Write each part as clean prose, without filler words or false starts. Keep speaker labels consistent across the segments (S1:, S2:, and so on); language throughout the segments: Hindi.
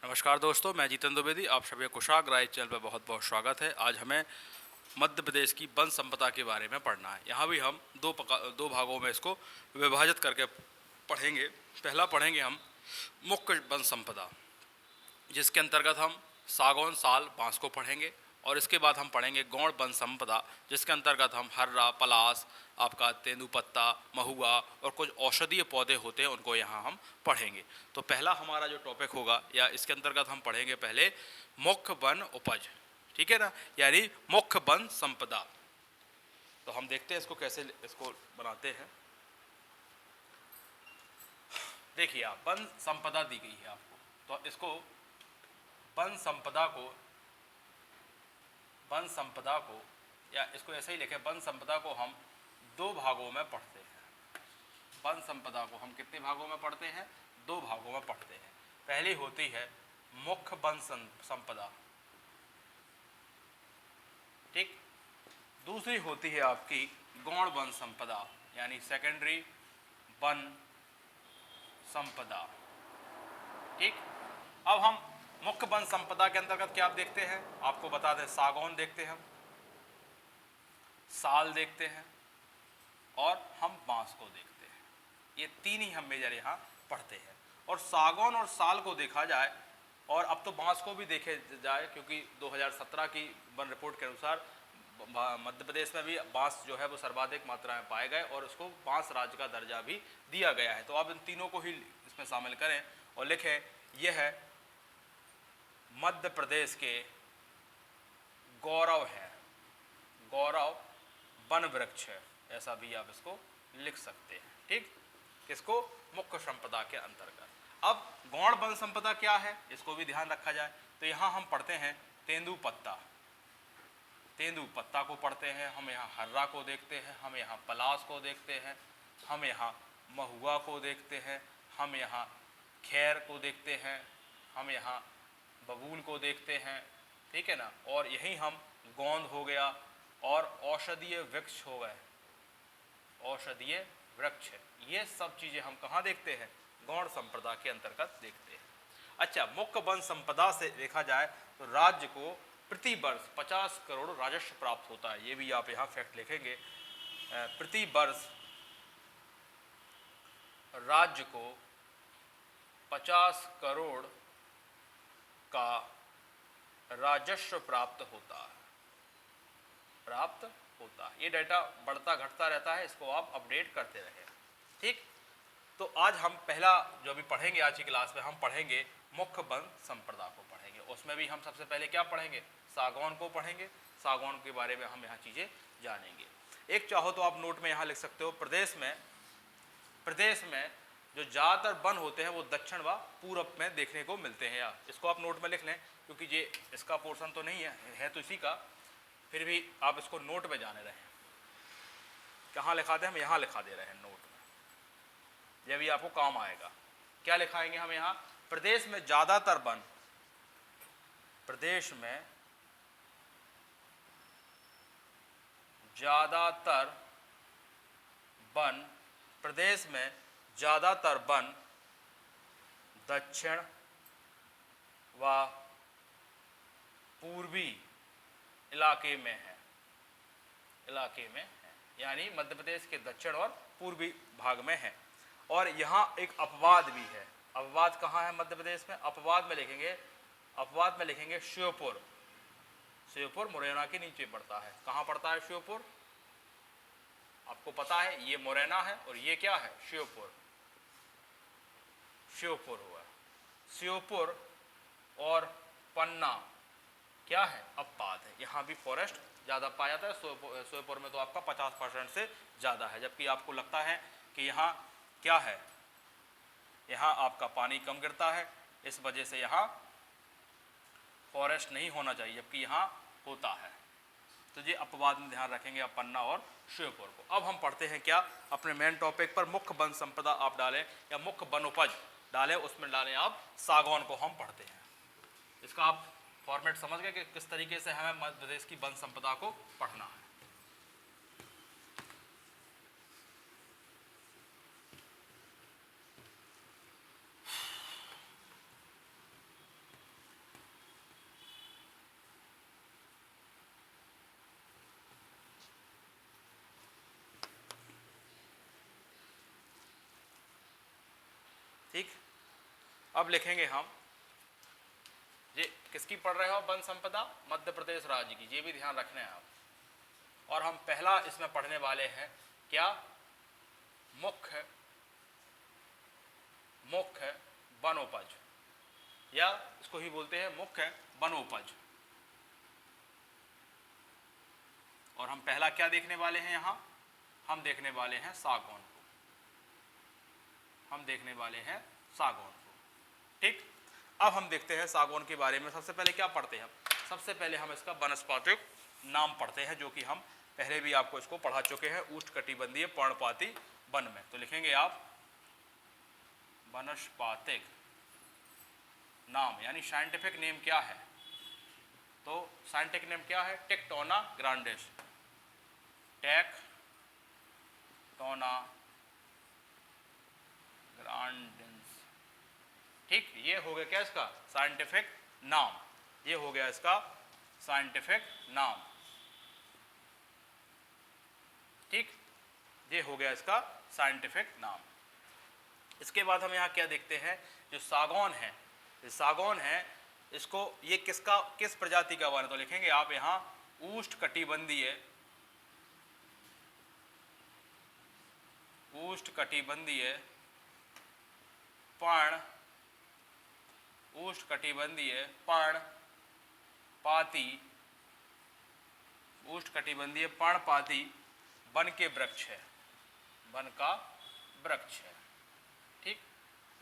S1: नमस्कार दोस्तों, मैं जितेंद्र द्विवेदी। आप सभी कुशाग्र राय चैनल पर बहुत बहुत स्वागत है। आज हमें मध्य प्रदेश की वन संपदा के बारे में पढ़ना है। यहाँ भी हम दो भागों में इसको विभाजित करके पढ़ेंगे। पहला पढ़ेंगे हम मुख्य वन संपदा, जिसके अंतर्गत हम सागौन, साल, बांस को पढ़ेंगे। और इसके बाद हम पढ़ेंगे गौण वन संपदा, जिसके अंतर्गत हम हर्रा, पलास, आपका तेंदुपत्ता, महुआ और कुछ औषधीय पौधे होते हैं, उनको यहाँ हम पढ़ेंगे। तो पहला हमारा जो टॉपिक होगा, या इसके अंतर्गत हम पढ़ेंगे पहले मुख्य वन उपज, ठीक है ना, यानी मुख्य वन संपदा। तो हम देखते हैं इसको कैसे इसको बनाते हैं। देखिए, आप वन संपदा दी गई है आपको, तो इसको वन संपदा को या इसको ऐसे ही लिखें, वन संपदा को हम दो भागों में पढ़ते हैं। वन संपदा को हम कितने भागों में पढ़ते हैं? दो भागों में पढ़ते हैं। पहली होती है मुख्य वन संपदा, ठीक। दूसरी होती है आपकी गौण वन संपदा, यानी सेकेंडरी वन संपदा, ठीक। अब हम मुख्य वन संपदा के अंतर्गत क्या देखते हैं, आपको बता दें, सागौन देखते हैं, साल देखते हैं और हम बांस को देखते हैं। ये तीन ही हम मेजर यहाँ पढ़ते हैं। और सागौन और साल को देखा जाए, और अब तो बांस को भी देखे जाए, क्योंकि 2017 की वन रिपोर्ट के अनुसार मध्य प्रदेश में भी बांस जो है वो सर्वाधिक मात्रा में पाए गए और उसको बांस राज्य का दर्जा भी दिया गया है। तो अब इन तीनों को ही इसमें शामिल करें और लिखें, यह है मध्य प्रदेश के गौरव है, गौरव वन वृक्ष है, ऐसा भी आप इसको लिख सकते हैं, ठीक। किसको? मुख्य संपदा के अंतर्गत। अब गौण वन संपदा क्या है, इसको भी ध्यान रखा जाए। तो यहाँ हम पढ़ते हैं तेंदुपत्ता, तेंदुपत्ता को पढ़ते हैं, हम यहाँ हर्रा को देखते हैं, हम यहाँ पलास को देखते हैं, हम यहाँ महुआ को देखते हैं, हम यहाँ खैर को देखते हैं, हम यहाँ बबूल को देखते हैं, ठीक है ना। और यही हम गोंद हो गया और औषधीय वृक्ष हो गए, औषधीय वृक्ष, ये सब चीज़ें हम कहाँ देखते हैं? गौण संपदा के अंतर्गत देखते हैं। अच्छा, मुख्य वन संपदा से देखा जाए तो राज्य को प्रति वर्ष 50 करोड़ राजस्व प्राप्त होता है। ये भी आप यहाँ फैक्ट लिखेंगे, प्रति वर्ष राज्य को 50 करोड़ का राजस्व प्राप्त होता है, ये डाटा बढ़ता घटता रहता है, इसको आप अपडेट करते रहें, ठीक। तो आज हम पहला जो भी पढ़ेंगे आज की क्लास में, हम पढ़ेंगे मुख्य वन संपदा को पढ़ेंगे। उसमें भी हम सबसे पहले क्या पढ़ेंगे? सागौन को पढ़ेंगे। सागौन के बारे में हम यहाँ चीज़ें जानेंगे। एक चाहो तो आप नोट में यहाँ लिख सकते हो, प्रदेश में जो ज़्यादातर वन होते हैं वो दक्षिण व पूर्व में देखने को मिलते हैं। यार इसको आप नोट में लिख लें, क्योंकि ये इसका पोर्शन तो नहीं है तो इसी का, फिर भी आप इसको नोट में जाने रहें। कहाँ लिखा दें? हम यहाँ लिखा दे रहे हैं नोट में, यह भी आपको काम आएगा। क्या लिखाएंगे हम यहाँ? प्रदेश में ज़्यादातर वन, प्रदेश में ज़्यादातर वन दक्षिण व पूर्वी इलाके में है, यानी मध्य प्रदेश के दक्षिण और पूर्वी भाग में है। और यहाँ एक अपवाद भी है। अपवाद कहाँ है मध्य प्रदेश में? अपवाद में लिखेंगे श्योपुर। श्योपुर मुरैना के नीचे पड़ता है। कहाँ पड़ता है श्योपुर? आपको पता है, ये मुरैना है और ये क्या है? श्योपुर हुआ। श्योपुर और पन्ना क्या है? अपवाद है। यहाँ भी फॉरेस्ट ज़्यादा पाया जाता है। श्योपुर में तो आपका 50% से ज़्यादा है, जबकि आपको लगता है कि यहाँ क्या है, यहाँ आपका पानी कम गिरता है, इस वजह से यहाँ फॉरेस्ट नहीं होना चाहिए, जबकि यहाँ होता है। तो ये अपवाद में ध्यान रखेंगे आप पन्ना और श्योपुर को। अब हम पढ़ते हैं क्या अपने मेन टॉपिक पर, मुख्य वन संपदा आप डालें या मुख्य वन उपज डालें, उसमें डालें आप सागौन को हम पढ़ते हैं। इसका आप फॉर्मेट समझ गए कि किस तरीके से हमें मध्य प्रदेश की वन संपदा को पढ़ना है। ठीक, अब लिखेंगे हम, ये किसकी पढ़ रहे हो? वन संपदा मध्य प्रदेश राज्य की, ये भी ध्यान रखना है आप। और हम पहला इसमें पढ़ने वाले हैं क्या? मुख्य वनोपज, या इसको ही बोलते हैं मुख्य वनोपज। और हम पहला क्या देखने वाले हैं यहाँ? हम देखने वाले हैं सागौन को, हम देखने वाले हैं सागौन को। ठीक, अब हम देखते हैं सागौन के बारे में। सबसे पहले क्या पढ़ते हैं? सबसे पहले हम इसका वानस्पतिक नाम पढ़ते हैं, जो कि हम पहले भी आपको इसको पढ़ा चुके हैं, उष्णकटिबंधीय पर्णपाती वन में। तो लिखेंगे आप वानस्पतिक नाम, यानी साइंटिफिक नेम क्या है? तो साइंटिफिक नेम क्या है? Tectona grandis, tectona grandis. ठीक, ये हो गया क्या इसका साइंटिफिक नाम, ये हो गया इसका साइंटिफिक नाम। ठीक, ये हो गया इसका साइंटिफिक नाम। इसके बाद हम यहाँ क्या देखते हैं? जो सागौन है, जो सागौन है, इसको ये किस प्रजाति का वन है? तो लिखेंगे आप यहाँ उष्णकटिबंधीय पर्णपाती वन के वृक्ष है, वन का वृक्ष है। ठीक,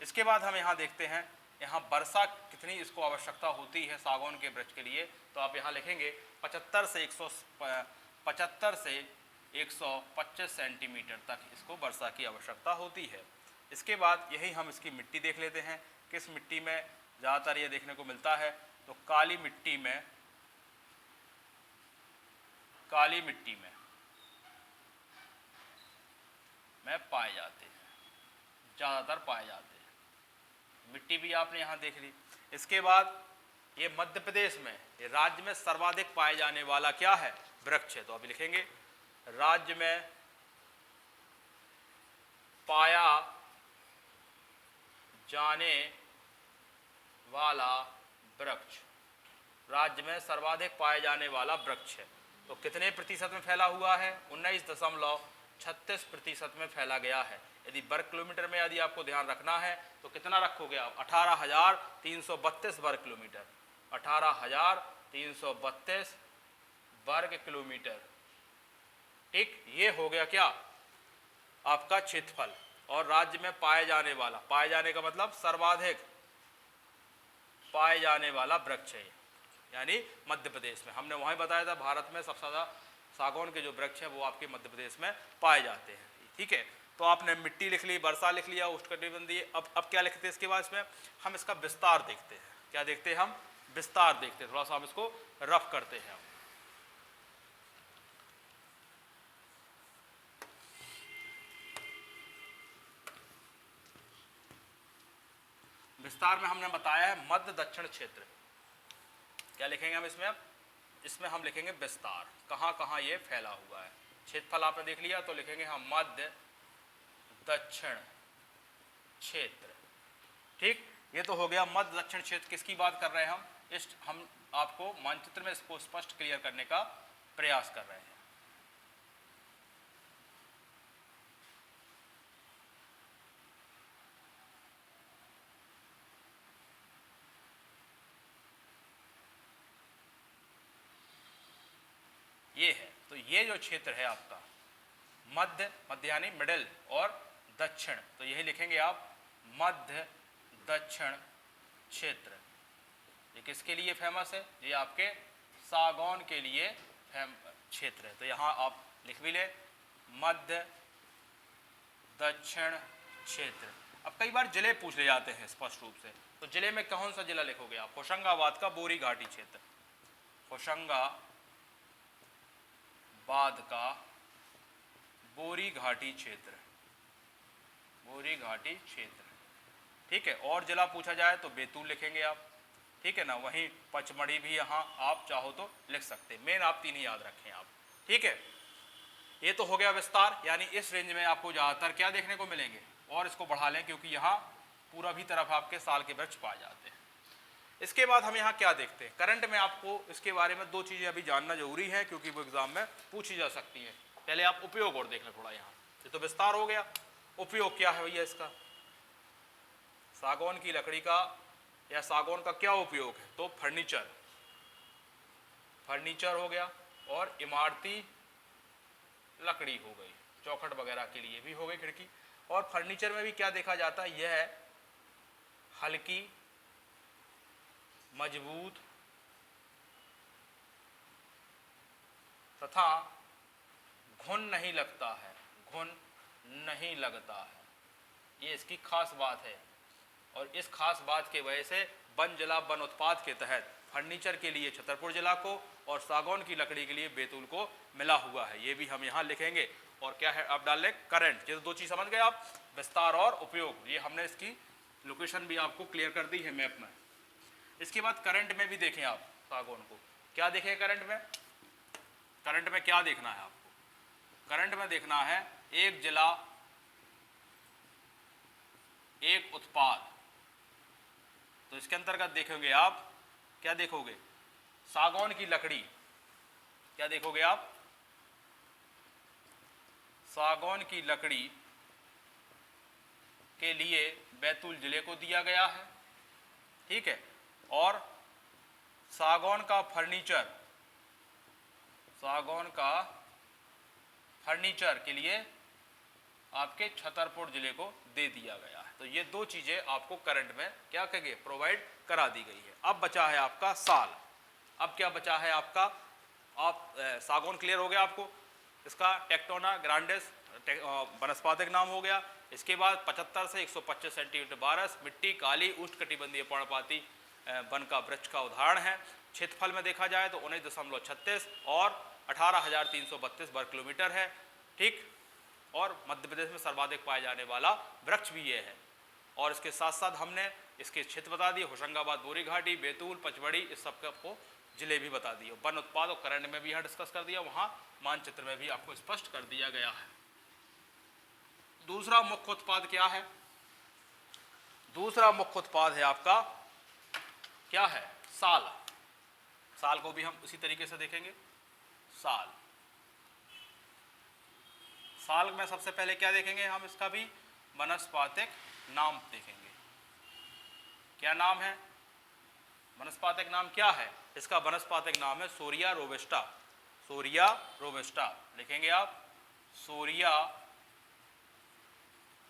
S1: इसके बाद हम यहाँ देखते हैं, यहाँ वर्षा कितनी इसको आवश्यकता होती है सागौन के वृक्ष के लिए? तो आप यहाँ लिखेंगे 75 से 125 सेंटीमीटर तक इसको वर्षा की आवश्यकता होती है। इसके बाद यही हम इसकी मिट्टी देख लेते हैं, किस मिट्टी में ज़्यादातर ये देखने को मिलता है? तो काली मिट्टी में पाए जाते हैं, ज़्यादातर पाए जाते हैं। मिट्टी भी आपने यहाँ देख ली। इसके बाद ये मध्य प्रदेश में, ये राज्य में सर्वाधिक पाए जाने वाला क्या है? वृक्ष है। तो अभी लिखेंगे राज्य में पाया जाने वाला वृक्ष, राज्य में सर्वाधिक पाए जाने वाला वृक्ष है। तो कितने प्रतिशत में फैला हुआ है? 19.36% में फैला गया है। यदि वर्ग किलोमीटर में यदि आपको ध्यान रखना है तो कितना रखोगे आप? 18,332 वर्ग किलोमीटर, 18,332 वर्ग किलोमीटर। ठीक, ये हो गया क्या आपका क्षेत्रफल। और राज्य में पाए जाने वाला, पाए जाने का मतलब सर्वाधिक पाए जाने वाला वृक्ष है, यानी मध्य प्रदेश में। हमने वहीं बताया था भारत में सबसे ज़्यादा सागौन के जो वृक्ष हैं वो आपके मध्य प्रदेश में पाए जाते हैं। ठीक है, तो आपने मिट्टी लिख ली, वर्षा लिख लिया, उष्णकटिबंधीय। अब क्या लिखते हैं इसके बाद? इसमें हम इसका विस्तार देखते हैं। क्या देखते हैं हम? विस्तार देखते हैं। थोड़ा सा हम इसको रफ करते हैं। विस्तार में हमने बताया है मध्य दक्षिण क्षेत्र। क्या लिखेंगे हम इसमें? अब इसमें हम लिखेंगे विस्तार, कहाँ कहाँ ये फैला हुआ है। क्षेत्रफल आपने देख लिया, तो लिखेंगे हम मध्य दक्षिण क्षेत्र। ठीक, ये तो हो गया मध्य दक्षिण क्षेत्र। किसकी बात कर रहे हैं हम? हम आपको मानचित्र में इसको स्पष्ट क्लियर करने का प्रयास कर रहे हैं। ये है, तो ये जो क्षेत्र है आपका मध्य यानी मिडिल और दक्षिण, तो यही लिखेंगे आप मध्य दक्षिण क्षेत्र। ये किसके लिए फेमस है? ये आपके सागौन के लिए क्षेत्र है। तो यहाँ आप लिख भी ले मध्य दक्षिण क्षेत्र। अब कई बार जिले पूछ ले जाते हैं स्पष्ट रूप से, तो जिले में कौन सा जिला लिखोगे आप? होशंगाबाद का बोरी घाटी क्षेत्र, होशंगाबाद का बोरी घाटी क्षेत्र, बोरी घाटी क्षेत्र। ठीक है, और जिला पूछा जाए तो बैतूल लिखेंगे आप। ठीक है ना, वहीं पचमढ़ी भी यहाँ आप चाहो तो लिख सकते हैं। मेन आप तीन ही याद रखें आप। ठीक है, ये तो हो गया विस्तार, यानी इस रेंज में आपको ज़्यादातर क्या देखने को मिलेंगे। और इसको बढ़ा लें क्योंकि यहाँ पूरबी तरफ आपके साल के वृक्ष पाए जाते हैं। इसके बाद हम यहाँ क्या देखते हैं, करंट में आपको इसके बारे में दो चीज़ें अभी जानना जरूरी है क्योंकि वो एग्जाम में पूछी जा सकती हैं। पहले आप उपयोग और देख लें थोड़ा, यहाँ ये तो विस्तार हो गया। उपयोग क्या है भैया इसका, सागौन की लकड़ी का या सागौन का क्या उपयोग है, तो फर्नीचर हो गया और इमारती लकड़ी हो गई, चौखट वगैरह के लिए भी हो गई खिड़की। और फर्नीचर में भी क्या देखा जाता है, यह है हल्की, मजबूत तथा घुन नहीं लगता है, घुन नहीं लगता है, ये इसकी खास बात है। और इस खास बात के वजह से वन जिला वन उत्पाद के तहत फर्नीचर के लिए छतरपुर जिला को और सागौन की लकड़ी के लिए बैतूल को मिला हुआ है, ये भी हम यहाँ लिखेंगे। और क्या है आप डाल लें करंट, ये तो दो चीज़ समझ गए आप, विस्तार और उपयोग, ये हमने इसकी लोकेशन भी आपको क्लियर कर दी है मैप में। इसके बाद करंट में भी देखें आप सागौन को, क्या देखें करंट में, करंट में क्या देखना है आपको, करंट में देखना है एक जिला एक उत्पाद। तो इसके अंतर्गत देखेंगे आप, क्या देखोगे, सागौन की लकड़ी, क्या देखोगे आप, सागौन की लकड़ी के लिए बैतूल जिले को दिया गया है, ठीक है। और सागौन का फर्नीचर, सागौन का फर्नीचर के लिए आपके छतरपुर जिले को दे दिया गया है। तो ये दो चीजें आपको करंट में क्या कहेंगे प्रोवाइड करा दी गई है। अब बचा है आपका साल, अब क्या बचा है आपका, आप सागौन क्लियर हो गया आपको, इसका टेक्टोना ग्रांडिस वनस्पतिक नाम हो गया। इसके बाद 75 से 125 सेंटीमीटर बारस, मिट्टी काली, उष्णकटिबंधीय पर्णपाती वन का वृक्ष का उदाहरण है। क्षेत्रफल में देखा जाए तो 19.36 और 18,332 वर्ग किलोमीटर है, ठीक। और मध्य प्रदेश में सर्वाधिक पाए जाने वाला वृक्ष भी ये है। और इसके साथ साथ हमने इसके क्षेत्र बता दिए, होशंगाबाद, बोरी घाटी, बैतूल, पचमढ़ी, इस सब का आपको जिले भी बता दिए। वन उत्पाद और करंट में भी यहाँ डिस्कस कर दिया, वहाँ मानचित्र में भी आपको स्पष्ट कर दिया गया है। दूसरा मुख्य उत्पाद क्या है, दूसरा मुख्य उत्पाद है आपका क्या है, साल। साल को भी हम उसी तरीके से देखेंगे। साल, साल में सबसे पहले क्या देखेंगे हम, इसका भी वनस्पतिक नाम देखेंगे। क्या नाम है, वनस्पतिक नाम क्या है इसका, वनस्पतिक नाम है सोरिया रोबस्टा। सोरिया रोबस्टा लिखेंगे आप, सोरिया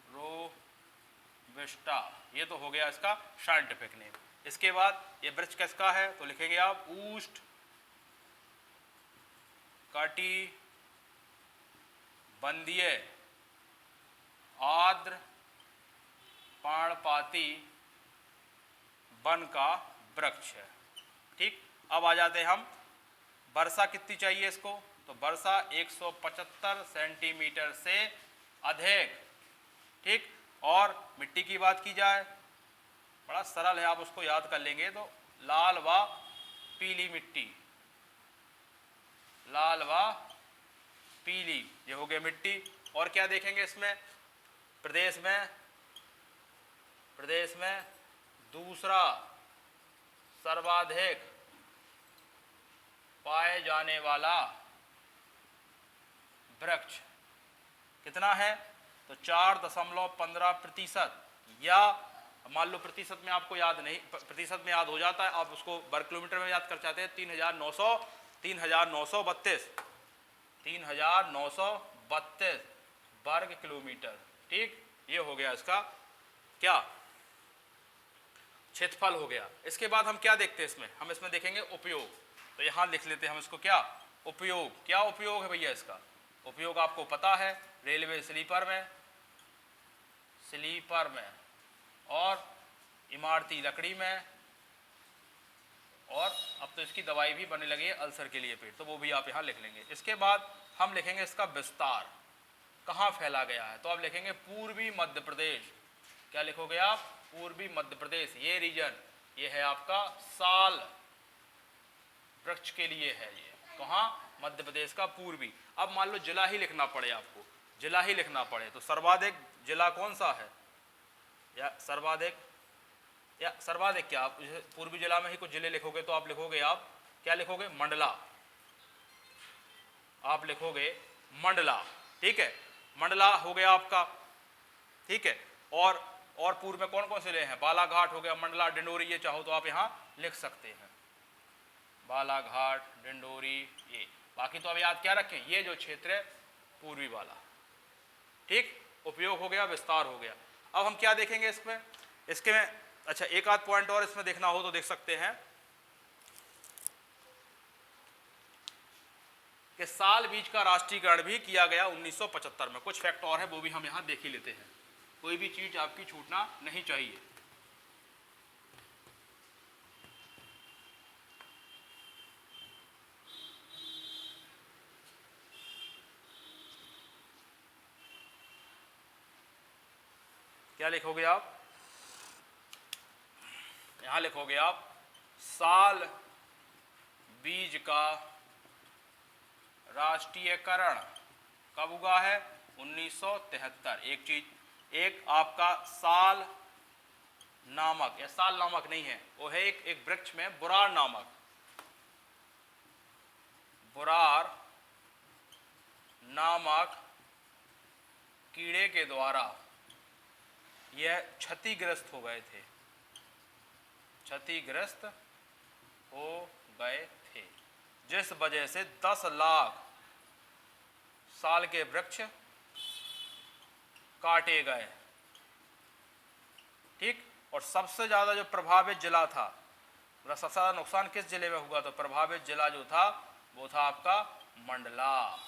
S1: रोबस्टा, ये तो हो गया इसका साइंटिफिक नेम। इसके बाद ये वृक्ष किसका है, तो लिखेंगे आप उष्ण कटिबंधीय आर्द्र पर्णपाती वन का वृक्ष है, ठीक। अब आ जाते हैं हम, वर्षा कितनी चाहिए इसको, तो वर्षा 175 सेंटीमीटर से अधिक, ठीक। और मिट्टी की बात की जाए, बड़ा सरल है, आप उसको याद कर लेंगे तो लाल व पीली मिट्टी, लाल व पीली, ये हो गया मिट्टी। और क्या देखेंगे इसमें, प्रदेश में दूसरा सर्वाधिक पाए जाने वाला वृक्ष कितना है, तो 4.15%, या मान लो प्रतिशत में आपको याद नहीं, प्रतिशत में याद हो जाता है, आप उसको वर्ग किलोमीटर में याद कर चाहते हैं, 3,932 वर्ग किलोमीटर, ठीक। ये हो गया इसका क्या क्षेत्रफल हो गया। इसके बाद हम क्या देखते हैं इसमें, हम इसमें देखेंगे उपयोग। तो यहाँ लिख लेते हैं हम इसको, क्या उपयोग, क्या उपयोग है भैया इसका, उपयोग आपको पता है, रेलवे स्लीपर में और इमारती लकड़ी में, और अब तो इसकी दवाई भी बनने लगी है अल्सर के लिए पेट, तो वो भी आप यहाँ लिख लेंगे। इसके बाद हम लिखेंगे इसका विस्तार, कहाँ फैला गया है, तो आप लिखेंगे पूर्वी मध्य प्रदेश। क्या लिखोगे आप, पूर्वी मध्य प्रदेश, ये रीजन, ये है आपका साल वृक्ष के लिए है, ये कहाँ, मध्य प्रदेश का पूर्वी। अब मान लो जिला ही लिखना पड़े आपको, जिला ही लिखना पड़े, तो सर्वाधिक जिला कौन सा है, या सर्वाधिक, या सर्वाधिक क्या, आप पूर्वी जिला में ही कुछ जिले लिखोगे तो आप लिखोगे, आप क्या लिखोगे, मंडला, आप लिखोगे मंडला, ठीक है, मंडला हो गया आपका, ठीक है। और पूर्व में कौन कौन से जिले हैं, बालाघाट हो गया, मंडला, डिंडोरी, ये चाहो तो आप यहाँ लिख सकते हैं, बालाघाट, डिंडोरी, ये। बाकी तो अब याद क्या रखें, ये जो क्षेत्र है पूर्वी वाला, ठीक, उपयोग हो गया, विस्तार हो गया। अब हम क्या देखेंगे इसमें, इसके में अच्छा एक आध पॉइंट और इसमें देखना हो तो देख सकते हैं कि साल बीज का राष्ट्रीयकरण भी किया गया 1975 में। कुछ फैक्ट और है वो भी हम यहां देख ही लेते हैं, कोई भी चीज आपकी छूटना नहीं चाहिए। क्या लिखोगे आप, यहां लिखोगे आप साल बीज का राष्ट्रीयकरण कब हुआ है, 1973। एक चीज, एक आपका साल नामक, या साल नामक नहीं है, वो है एक वृक्ष में बुरार नामक, बुरार नामक कीड़े के द्वारा यह क्षतिग्रस्त हो गए थे, क्षतिग्रस्त हो गए थे, जिस वजह से 10 लाख साल के वृक्ष काटे गए, ठीक। और सबसे ज्यादा जो प्रभावित जिला था, सबसे ज्यादा नुकसान किस जिले में हुआ, तो प्रभावित जिला जो था वो था आपका मंडला।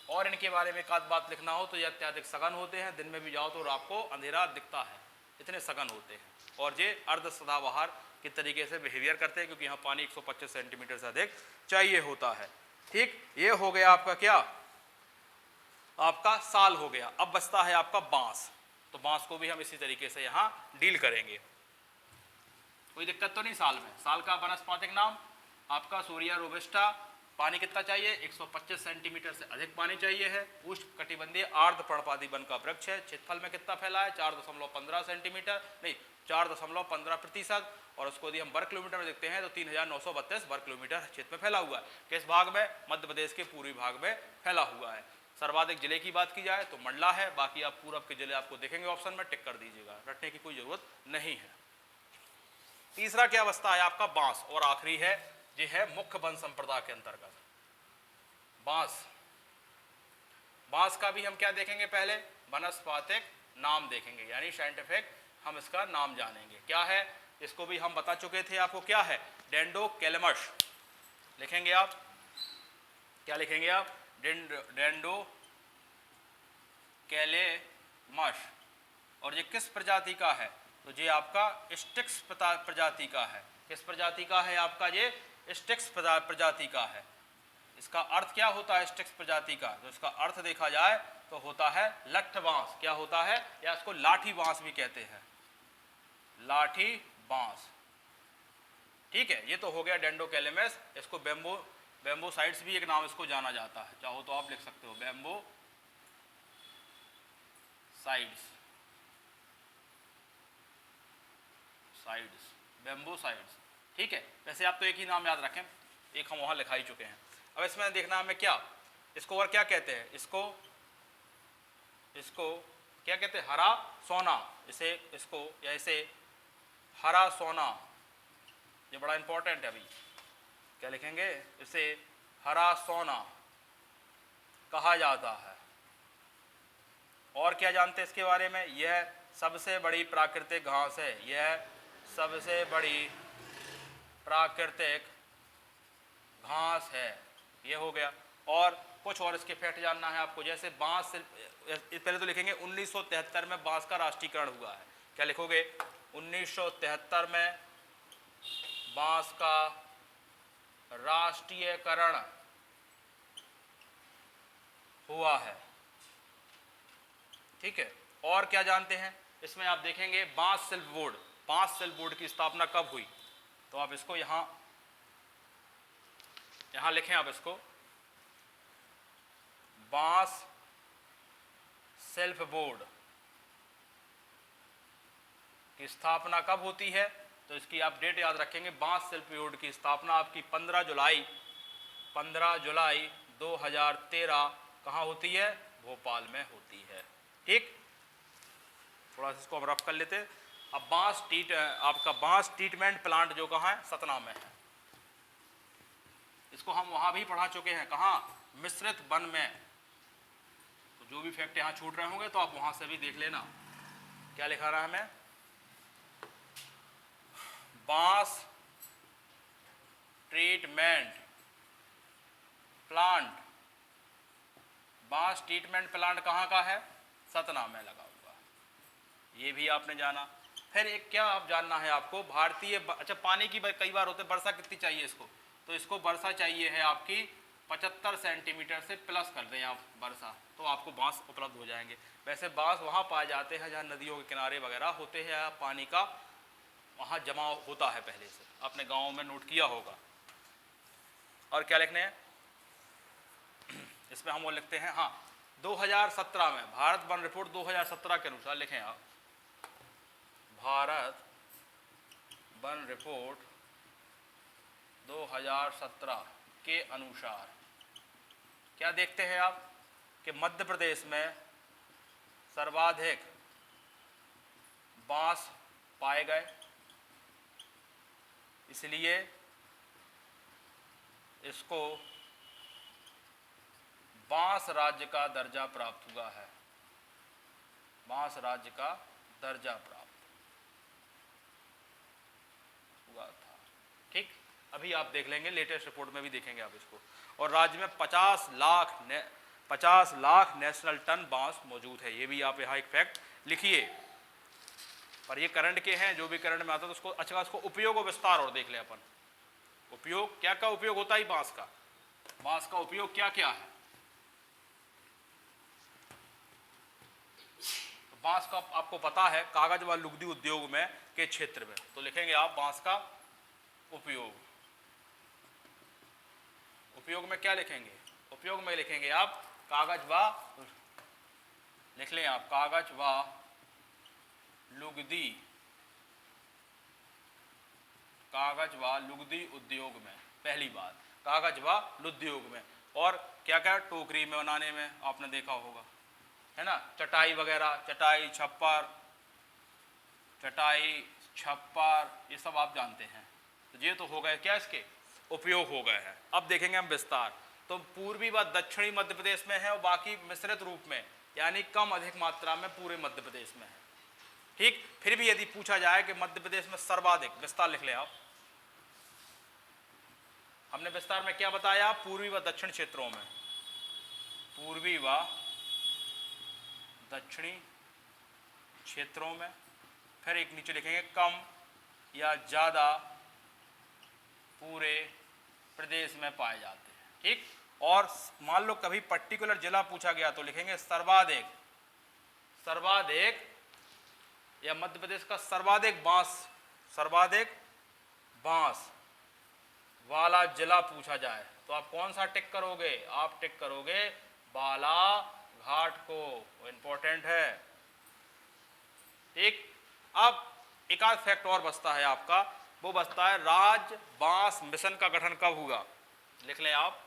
S1: और इनके बारे में एक आध बात लिखना हो तो ये अत्यधिक सघन होते हैं, दिन में भी जाओ तो आपको अंधेरा दिखता है, इतने सघन होते हैं, और ये अर्ध सदाबहार के तरीके से बिहेवियर करते हैं, क्योंकि यहाँ पानी 125 सेंटीमीटर से अधिक चाहिए होता है, ठीक। ये हो गया आपका क्या, आपका साल हो गया। अब बचता है आपका बांस, तो बांस को भी हम इसी तरीके से यहाँ डील करेंगे, कोई दिक्कत तो नहीं। साल में, साल का वनस्पतिक नाम आपका सूर्या रोबस्टा, पानी कितना चाहिए, 125 सेंटीमीटर से अधिक पानी चाहिए है, उष्ण कटिबंधीय आर्द्र पर्णपाती वन का वृक्ष है, क्षेत्रफल में कितना फैला है, 4.15 सेंटीमीटर, नहीं 4.15%, और उसको यदि हम वर्ग किलोमीटर में देखते हैं तो 3932 वर्ग किलोमीटर क्षेत्र में फैला हुआ है। किस भाग में, मध्य प्रदेश के पूर्वी भाग में फैला हुआ है। सर्वाधिक जिले की बात की जाए तो मंडला है, बाकी आप पूरब के जिले आपको देखेंगे ऑप्शन में, टिक कर दीजिएगा, रटने की कोई जरूरत नहीं है। तीसरा क्या अवस्था है आपका, बांस, और आखिरी है ये है मुख्य वन संप्रदा के अंतर्गत बांस। बांस का भी हम क्या देखेंगे, पहले वनस्पतिक नाम देखेंगे, यानी साइंटिफिक हम इसका नाम जानेंगे। क्या है, इसको भी हम बता चुके थे आपको, क्या है, डेंडोकैलेमस लिखेंगे आप, क्या लिखेंगे आप, डेंडोकैलेमस। और ये किस प्रजाति का है, तो ये आपका स्टिक्स प्रजाति का है। किस प्रजाति का है आपका, ये स्टिक्स प्रजाति का है। इसका अर्थ क्या होता है स्टिक्स प्रजाति का, तो इसका अर्थ देखा जाए तो होता है लठ बांस। क्या होता है, या इसको लाठी बांस भी कहते हैं, लाठी बांस, ठीक है। ये तो हो गया डेंडोकैलेमस। इसको बेम्बो साइड्स भी एक नाम इसको जाना जाता है, चाहो तो आप लिख सकते हो बेम्बो साइड्स, बेम्बो साइड्स, ठीक है। वैसे आप तो एक ही नाम याद रखें, एक हम वहां लिखा ही चुके हैं। अब इसमें देखना हमें क्या, इसको और क्या कहते हैं, इसको क्या कहते हैं, हरा सोना, इसे इसको या इसे हरा सोना, ये बड़ा इंपॉर्टेंट है। अभी क्या लिखेंगे, इसे हरा सोना कहा जाता है। और क्या जानते हैं इसके बारे में, यह सबसे बड़ी प्राकृतिक घास है, यह सबसे बड़ी प्राकृतिक घास है, ये हो गया। और कुछ और इसके फैक्ट जानना है आपको, जैसे बांस, पहले तो लिखेंगे 1973 में बांस का राष्ट्रीयकरण हुआ है। क्या लिखोगे, 1973 में बांस का राष्ट्रीयकरण हुआ है, ठीक है। और क्या जानते हैं इसमें, आप देखेंगे बांस शिल्प बोर्ड, बांस शिल्प बोर्ड की स्थापना कब हुई, तो आप इसको यहां लिखें, आप इसको बांस शिल्प बोर्ड की स्थापना कब होती है, तो इसकी आप डेट याद रखेंगे। बांस शिल्प बोर्ड की स्थापना आपकी 15 जुलाई 2013 कहाँ होती है, भोपाल में होती है। ठीक, थोड़ा सा इसको हम रफ कर लेते हैं। अब आपका बांस ट्रीटमेंट प्लांट जो कहाँ है, सतना में है। इसको हम वहां भी पढ़ा चुके हैं, कहाँ, मिश्रित वन में। तो जो भी फैक्ट यहाँ छूट रहे होंगे तो आप वहां से भी देख लेना। क्या लिखा रहा है हमें, बांस ट्रीटमेंट प्लांट, बांस ट्रीटमेंट प्लांट कहाँ का है, सतना में लगा हुआ। ये भी आपने जाना। फिर एक क्या आप जानना है आपको, भारतीय अच्छा पानी की कई बार होते, वर्षा कितनी चाहिए इसको, तो इसको वर्षा चाहिए है आपकी 75 सेंटीमीटर से प्लस कर दें आप वर्षा, तो आपको बांस उपलब्ध हो जाएंगे। वैसे बांस वहाँ पाए जाते हैं जहाँ नदियों के किनारे वगैरह होते हैं, पानी का वहाँ जमा होता है पहले से, आपने गाँव में नोट किया होगा। और क्या लिखने हैं इसमें, हम वो लिखते हैं, हाँ 2017 में भारत वन रिपोर्ट 2017 के अनुसार लिखें आप, भारत वन रिपोर्ट 2017 के अनुसार क्या देखते हैं आप कि मध्य प्रदेश में सर्वाधिक बांस पाए गए, इसलिए इसको बांस राज्य का दर्जा प्राप्त हुआ है, बांस राज्य का दर्जा प्राप्त हुआ था। ठीक, अभी आप देख लेंगे, लेटेस्ट रिपोर्ट में भी देखेंगे आप इसको। और राज्य में 50 लाख नेशनल टन बांस मौजूद है, ये भी आप यहाँ एक फैक्ट लिखिए। पर ये करंट के हैं, जो भी करंट में आता है तो उसको अच्छा उसको उपयोग और विस्तार और देख ले अपन। उपयोग क्या क्या उपयोग होता है बांस का, बांस का उपयोग क्या क्या है। बांस का आपको पता है कागज व लुगदी उद्योग में के क्षेत्र में, तो लिखेंगे आप बांस का उपयोग। उपयोग में क्या लिखेंगे, उपयोग में लिखेंगे आप कागज व, लिख लें आप कागज व लुगदी, कागज व लुगदी उद्योग में, पहली बात कागज व उद्योग में। और क्या क्या, टोकरी में बनाने में आपने देखा होगा, है ना, चटाई वगैरह, चटाई छप्पर ये सब आप जानते हैं। तो ये तो हो गए क्या, इसके उपयोग हो गए हैं। अब देखेंगे हम विस्तार। तो पूर्वी व दक्षिणी मध्य प्रदेश में है और बाकी मिश्रित रूप में, यानी कम अधिक मात्रा में पूरे मध्य प्रदेश में है। ठीक, फिर भी यदि पूछा जाए कि मध्य प्रदेश में सर्वाधिक, विस्तार लिख लें आप। हमने विस्तार में क्या बताया, पूर्वी व दक्षिण क्षेत्रों में, पूर्वी व दक्षिणी क्षेत्रों में। फिर एक नीचे लिखेंगे कम या ज्यादा पूरे प्रदेश में पाए जाते हैं। ठीक, और मान लो कभी पर्टिकुलर जिला पूछा गया तो लिखेंगे सर्वाधिक, या मध्य प्रदेश का सर्वाधिक बांस वाला जिला पूछा जाए तो आप कौन सा टिक करोगे, आप टिक करोगे बालाघाट को, वो इंपॉर्टेंट है। ठीक, अब एक आध फैक्ट और बचता है आपका, वो बचता है राज्य बांस मिशन का गठन कब हुआ, लिख लें आप,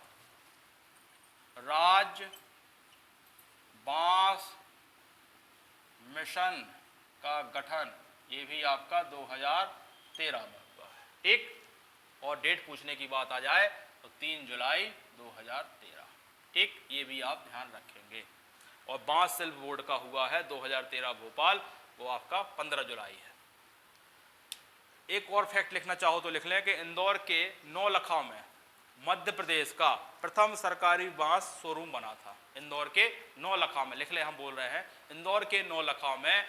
S1: राज्य बांस मिशन का गठन, ये भी आपका 2013 में हुआ है। ठीक, और डेट पूछने की बात आ जाए तो 3 जुलाई 2013। ठीक, ये भी आप ध्यान रखेंगे। और बांस शिल्प बोर्ड का हुआ है 2013 भोपाल, वो आपका 15 जुलाई है। एक और फैक्ट लिखना चाहो तो लिख लें कि इंदौर के नौलखा में मध्य प्रदेश का प्रथम सरकारी बांस शोरूम बना था। इंदौर के नौलखा में, लिख लें, हम बोल रहे हैं इंदौर के नौलखा में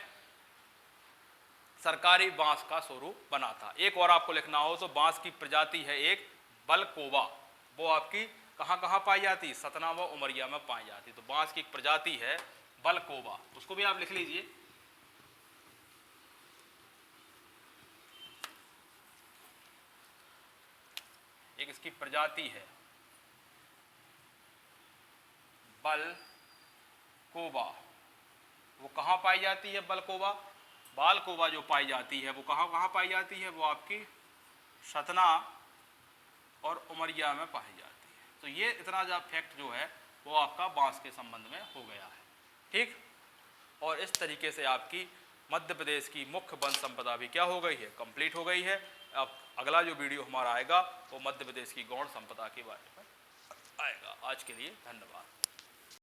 S1: सरकारी बांस का शोरूम बना था। एक और आपको लिखना हो तो बांस की प्रजाति है एक बलकोबा, वो आपकी कहाँ कहाँ पाई जाती, सतना व उमरिया में पाई जाती। तो बांस की एक प्रजाति है बलकोबा, उसको भी आप लिख लीजिए। एक इसकी प्रजाति है बलकोबा, वो कहाँ पाई जाती है बलकोबा, बालकोबा जो पाई जाती है वो कहाँ कहाँ पाई जाती है, वो आपकी सतना और उमरिया में पाई जाती है। तो ये इतना ज़्यादा फैक्ट जो है वो आपका बांस के संबंध में हो गया है। ठीक, और इस तरीके से आपकी मध्य प्रदेश की मुख्य वन संपदा भी क्या हो गई है, कंप्लीट हो गई है। अब अगला जो वीडियो हमारा आएगा वो मध्य प्रदेश की गौण संपदा के बारे में आएगा। आज के लिए धन्यवाद।